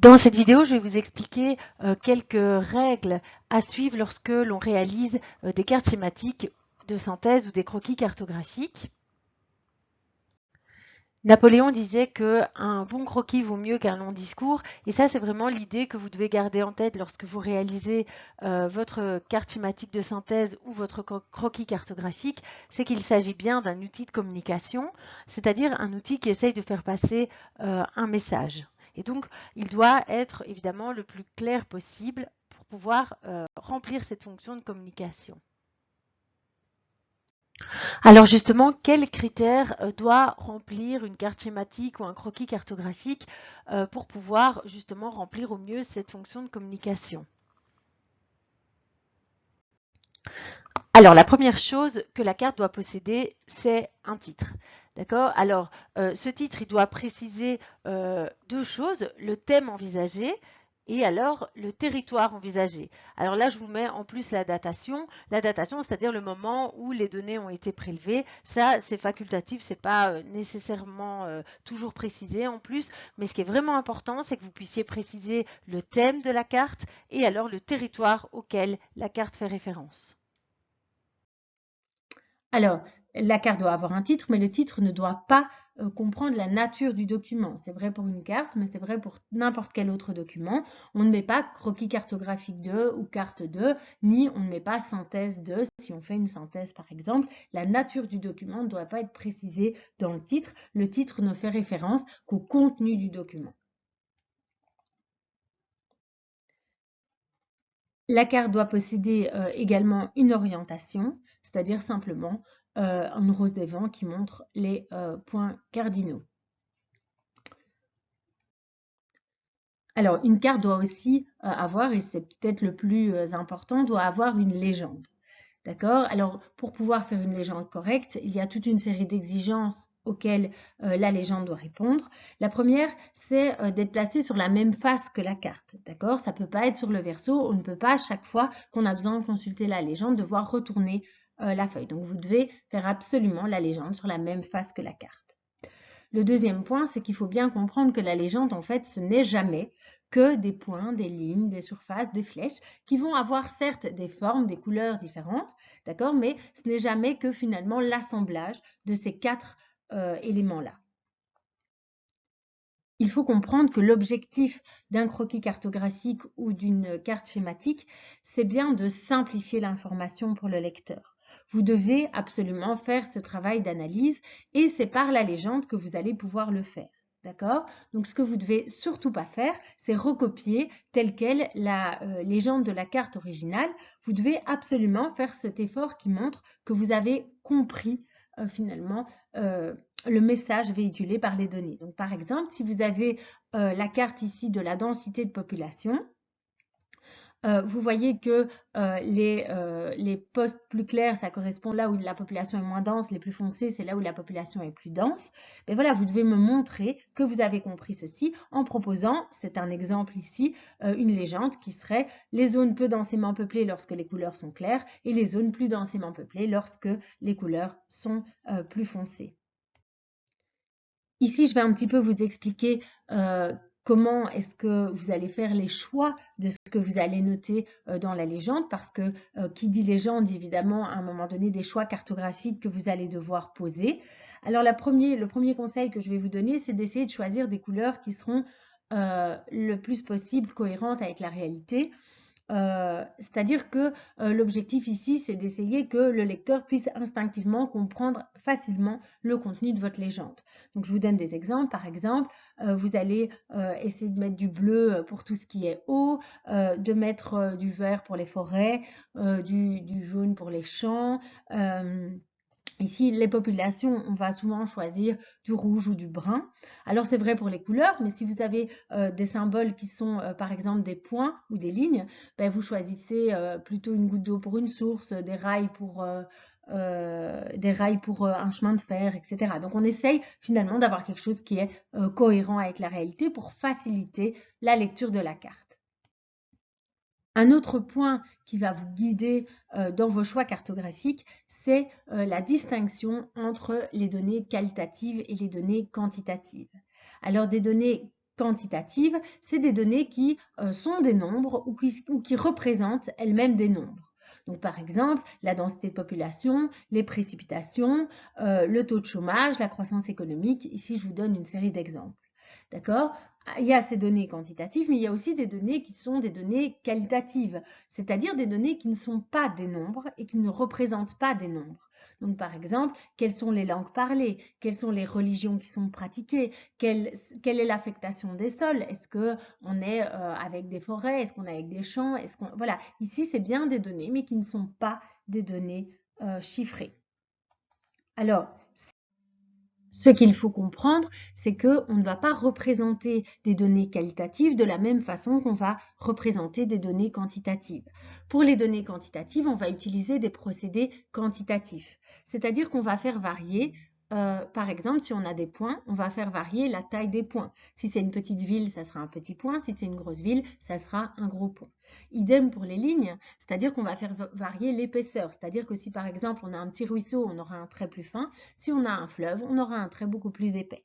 Dans cette vidéo, je vais vous expliquer quelques règles à suivre lorsque l'on réalise des cartes schématiques de synthèse ou des croquis cartographiques. Napoléon disait qu'un bon croquis vaut mieux qu'un long discours, et ça c'est vraiment l'idée que vous devez garder en tête lorsque vous réalisez votre carte schématique de synthèse ou votre croquis cartographique, c'est qu'il s'agit bien d'un outil de communication, c'est-à-dire un outil qui essaye de faire passer un message. Et donc, il doit être évidemment le plus clair possible pour pouvoir remplir cette fonction de communication. Alors justement, quels critères doit remplir une carte schématique ou un croquis cartographique pour pouvoir justement remplir au mieux cette fonction de communication? Alors la première chose que la carte doit posséder, c'est un titre. D'accord? Alors ce titre, il doit préciser deux choses, le thème envisagé et alors le territoire envisagé. Alors là, je vous mets en plus la datation. La datation, c'est-à-dire le moment où les données ont été prélevées. Ça, c'est facultatif, c'est pas nécessairement toujours précisé en plus. Mais ce qui est vraiment important, c'est que vous puissiez préciser le thème de la carte et alors le territoire auquel la carte fait référence. Alors, la carte doit avoir un titre, mais le titre ne doit pas comprendre la nature du document. C'est vrai pour une carte, mais c'est vrai pour n'importe quel autre document. On ne met pas croquis cartographique 2 ou carte 2, ni on ne met pas synthèse 2 si on fait une synthèse par exemple. La nature du document ne doit pas être précisée dans le titre. Le titre ne fait référence qu'au contenu du document. La carte doit posséder également une orientation, c'est-à-dire simplement une rose des vents qui montre les points cardinaux. Alors, une carte doit aussi avoir, et c'est peut-être le plus important, doit avoir une légende. D'accord? Alors, pour pouvoir faire une légende correcte, il y a toute une série d'exigences auxquelles la légende doit répondre. La première, c'est d'être placée sur la même face que la carte. D'accord? Ça ne peut pas être sur le verso. On ne peut pas, à chaque fois qu'on a besoin de consulter la légende, devoir retourner la feuille. Donc, vous devez faire absolument la légende sur la même face que la carte. Le deuxième point, c'est qu'il faut bien comprendre que la légende, en fait, ce n'est jamais que des points, des lignes, des surfaces, des flèches qui vont avoir certes des formes, des couleurs différentes, d'accord, mais ce n'est jamais que finalement l'assemblage de ces quatre éléments-là. Il faut comprendre que l'objectif d'un croquis cartographique ou d'une carte schématique, c'est bien de simplifier l'information pour le lecteur. Vous devez absolument faire ce travail d'analyse et c'est par la légende que vous allez pouvoir le faire. D'accord? Donc ce que vous devez surtout pas faire, c'est recopier telle quelle la légende de la carte originale. Vous devez absolument faire cet effort qui montre que vous avez compris finalement le message véhiculé par les données. Donc, par exemple, si vous avez la carte ici de la densité de population, vous voyez que les postes plus clairs, ça correspond là où la population est moins dense, les plus foncés, c'est là où la population est plus dense. Mais voilà, vous devez me montrer que vous avez compris ceci en proposant, c'est un exemple ici, une légende qui serait les zones peu densément peuplées lorsque les couleurs sont claires et les zones plus densément peuplées lorsque les couleurs sont plus foncées. Ici, je vais un petit peu vous expliquer comment est-ce que vous allez faire les choix de ce que vous allez noter dans la légende, parce que qui dit légende, dit évidemment à un moment donné des choix cartographiques que vous allez devoir poser. Alors le premier conseil que je vais vous donner, c'est d'essayer de choisir des couleurs qui seront le plus possible cohérentes avec la réalité. C'est-à-dire que l'objectif ici, c'est d'essayer que le lecteur puisse instinctivement comprendre facilement le contenu de votre légende. Donc, je vous donne des exemples. Par exemple, vous allez essayer de mettre du bleu pour tout ce qui est eau, de mettre du vert pour les forêts, du jaune pour les champs. Ici, les populations, on va souvent choisir du rouge ou du brun. Alors, c'est vrai pour les couleurs, mais si vous avez des symboles qui sont, par exemple, des points ou des lignes, ben, vous choisissez plutôt une goutte d'eau pour une source, des rails pour un chemin de fer, etc. Donc, on essaye finalement d'avoir quelque chose qui est cohérent avec la réalité pour faciliter la lecture de la carte. Un autre point qui va vous guider dans vos choix cartographiques, c'est la distinction entre les données qualitatives et les données quantitatives. Alors des données quantitatives, c'est des données qui sont des nombres ou qui représentent elles-mêmes des nombres. Donc, par exemple, la densité de population, les précipitations, le taux de chômage, la croissance économique. Ici, je vous donne une série d'exemples. D'accord? Il y a ces données quantitatives, mais il y a aussi des données qui sont des données qualitatives, c'est-à-dire des données qui ne sont pas des nombres et qui ne représentent pas des nombres. Donc, par exemple, quelles sont les langues parlées? Quelles sont les religions qui sont pratiquées? Quelle est l'affectation des sols? Est-ce qu'on est avec des forêts? Est-ce qu'on est avec des champs? Voilà, ici, c'est bien des données, mais qui ne sont pas des données chiffrées. Alors, ce qu'il faut comprendre, c'est qu'on ne va pas représenter des données qualitatives de la même façon qu'on va représenter des données quantitatives. Pour les données quantitatives, on va utiliser des procédés quantitatifs, c'est-à-dire qu'on va faire varier, par exemple, si on a des points, on va faire varier la taille des points. Si c'est une petite ville, ça sera un petit point. Si c'est une grosse ville, ça sera un gros point. Idem pour les lignes, c'est-à-dire qu'on va faire varier l'épaisseur. C'est-à-dire que si par exemple on a un petit ruisseau, on aura un trait plus fin. Si on a un fleuve, on aura un trait beaucoup plus épais.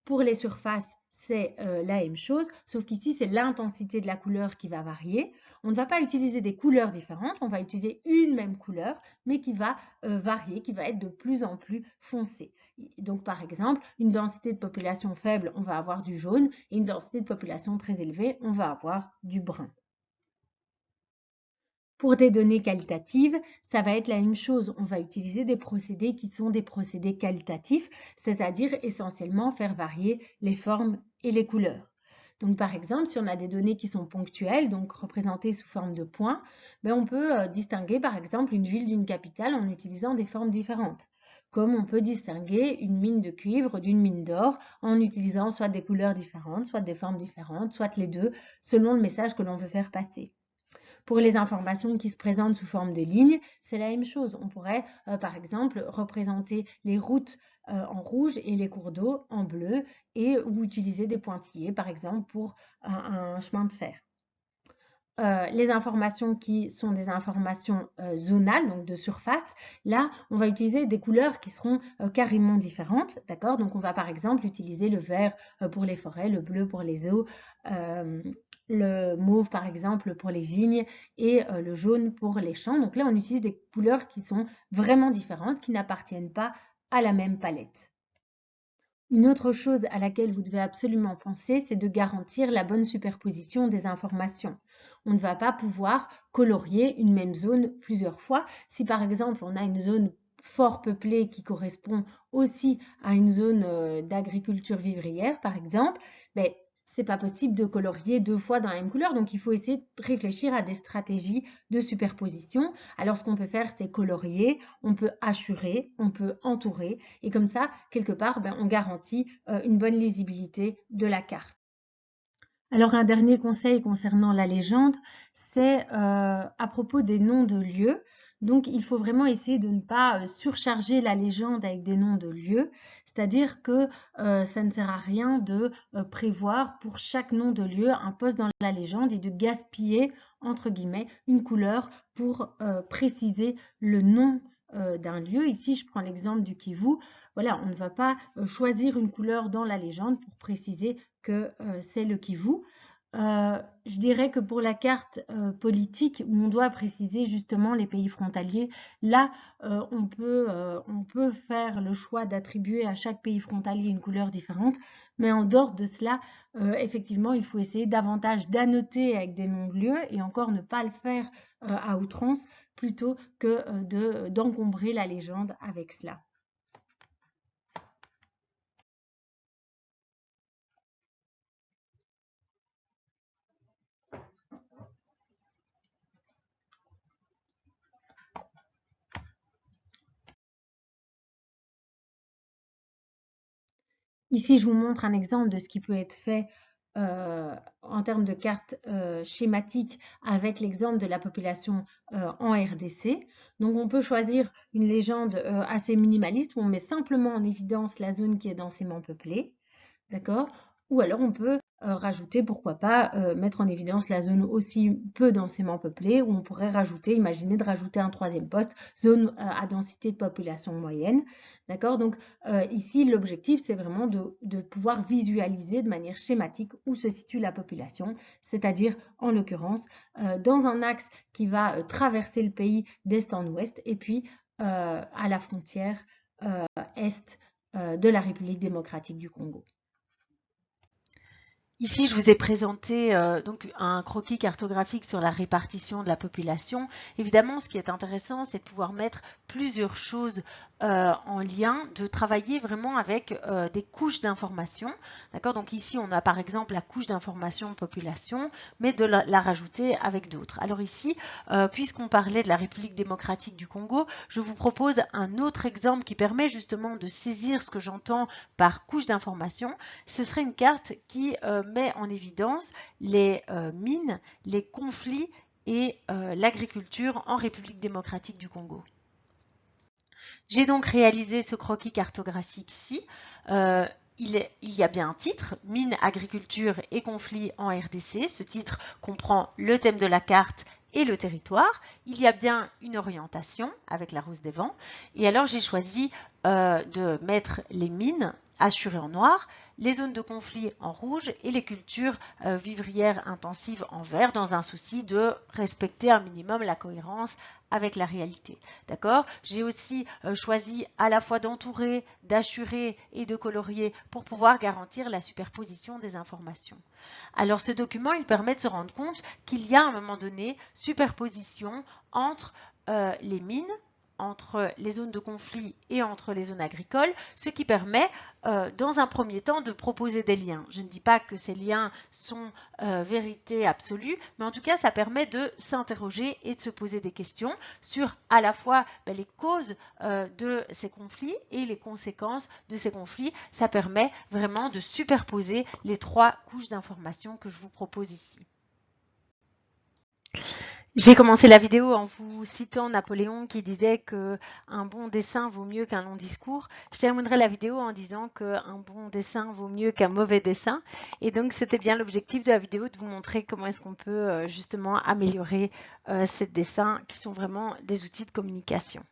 Pour les surfaces, c'est la même chose, sauf qu'ici, c'est l'intensité de la couleur qui va varier. On ne va pas utiliser des couleurs différentes, on va utiliser une même couleur, mais qui va varier, qui va être de plus en plus foncée. Donc, par exemple, une densité de population faible, on va avoir du jaune, et une densité de population très élevée, on va avoir du brun. Pour des données qualitatives, ça va être la même chose. On va utiliser des procédés qui sont des procédés qualitatifs, c'est-à-dire essentiellement faire varier les formes et les couleurs. Donc, par exemple, si on a des données qui sont ponctuelles, donc représentées sous forme de points, on peut distinguer, par exemple, une ville d'une capitale en utilisant des formes différentes. Comme on peut distinguer une mine de cuivre d'une mine d'or en utilisant soit des couleurs différentes, soit des formes différentes, soit les deux, selon le message que l'on veut faire passer. Pour les informations qui se présentent sous forme de lignes, c'est la même chose. On pourrait, par exemple, représenter les routes en rouge et les cours d'eau en bleu ou utiliser des pointillés, par exemple, pour un chemin de fer. Les informations qui sont des informations zonales, donc de surface, là, on va utiliser des couleurs qui seront carrément différentes, d'accord? Donc, on va par exemple utiliser le vert pour les forêts, le bleu pour les eaux, le mauve par exemple pour les vignes et le jaune pour les champs. Donc là, on utilise des couleurs qui sont vraiment différentes, qui n'appartiennent pas à la même palette. Une autre chose à laquelle vous devez absolument penser, c'est de garantir la bonne superposition des informations. On ne va pas pouvoir colorier une même zone plusieurs fois. Si par exemple on a une zone fort peuplée qui correspond aussi à une zone d'agriculture vivrière, par exemple, c'est pas possible de colorier deux fois dans la même couleur, donc il faut essayer de réfléchir à des stratégies de superposition. Alors ce qu'on peut faire, c'est colorier, on peut hachurer, on peut entourer, et comme ça, quelque part, on garantit une bonne lisibilité de la carte. Alors un dernier conseil concernant la légende, c'est à propos des noms de lieux. Donc il faut vraiment essayer de ne pas surcharger la légende avec des noms de lieux, c'est-à-dire que ça ne sert à rien de prévoir pour chaque nom de lieu un poste dans la légende et de gaspiller, entre guillemets, une couleur pour préciser le nom d'un lieu. Ici, je prends l'exemple du Kivu. Voilà, on ne va pas choisir une couleur dans la légende pour préciser que c'est le Kivu. Je dirais que pour la carte politique, où on doit préciser justement les pays frontaliers, là, on peut faire le choix d'attribuer à chaque pays frontalier une couleur différente, mais en dehors de cela, effectivement, il faut essayer davantage d'annoter avec des noms de lieux et encore ne pas le faire à outrance plutôt que d'encombrer la légende avec cela. Ici, je vous montre un exemple de ce qui peut être fait en termes de carte schématique avec l'exemple de la population en RDC. Donc, on peut choisir une légende assez minimaliste où on met simplement en évidence la zone qui est densément peuplée, d'accord? Ou alors, on peut rajouter, pourquoi pas, mettre en évidence la zone aussi peu densément peuplée, où on pourrait rajouter, imaginer de rajouter un troisième poste, zone à densité de population moyenne. D'accord? Donc ici, l'objectif, c'est vraiment de pouvoir visualiser de manière schématique où se situe la population, c'est-à-dire, en l'occurrence, dans un axe qui va traverser le pays d'est en ouest, et puis à la frontière est de la République démocratique du Congo. Ici, je vous ai présenté donc un croquis cartographique sur la répartition de la population. Évidemment, ce qui est intéressant, c'est de pouvoir mettre plusieurs choses en lien, de travailler vraiment avec des couches d'informations. D'accord? Donc ici, on a par exemple la couche d'information population, mais de la rajouter avec d'autres. Alors ici, puisqu'on parlait de la République démocratique du Congo, je vous propose un autre exemple qui permet justement de saisir ce que j'entends par couche d'information. Ce serait une carte qui met en évidence les mines, les conflits et l'agriculture en République démocratique du Congo. J'ai donc réalisé ce croquis cartographique ici. Il y a bien un titre, Mines, agriculture et conflits en RDC. Ce titre comprend le thème de la carte et le territoire. Il y a bien une orientation avec la rose des vents. Et alors j'ai choisi de mettre les mines assurées en noir, les zones de conflit en rouge et les cultures vivrières intensives en vert, dans un souci de respecter un minimum la cohérence avec la réalité. D'accord? J'ai aussi choisi à la fois d'entourer, d'assurer et de colorier pour pouvoir garantir la superposition des informations. Alors ce document, il permet de se rendre compte qu'il y a à un moment donné superposition entre les mines, entre les zones de conflit et entre les zones agricoles, ce qui permet dans un premier temps de proposer des liens. Je ne dis pas que ces liens sont vérité absolue, mais en tout cas ça permet de s'interroger et de se poser des questions sur à la fois les causes de ces conflits et les conséquences de ces conflits. Ça permet vraiment de superposer les trois couches d'informations que je vous propose ici. J'ai commencé la vidéo en vous citant Napoléon qui disait qu'un bon dessin vaut mieux qu'un long discours. Je terminerai la vidéo en disant qu'un bon dessin vaut mieux qu'un mauvais dessin. Et donc, c'était bien l'objectif de la vidéo de vous montrer comment est-ce qu'on peut justement améliorer ces dessins qui sont vraiment des outils de communication.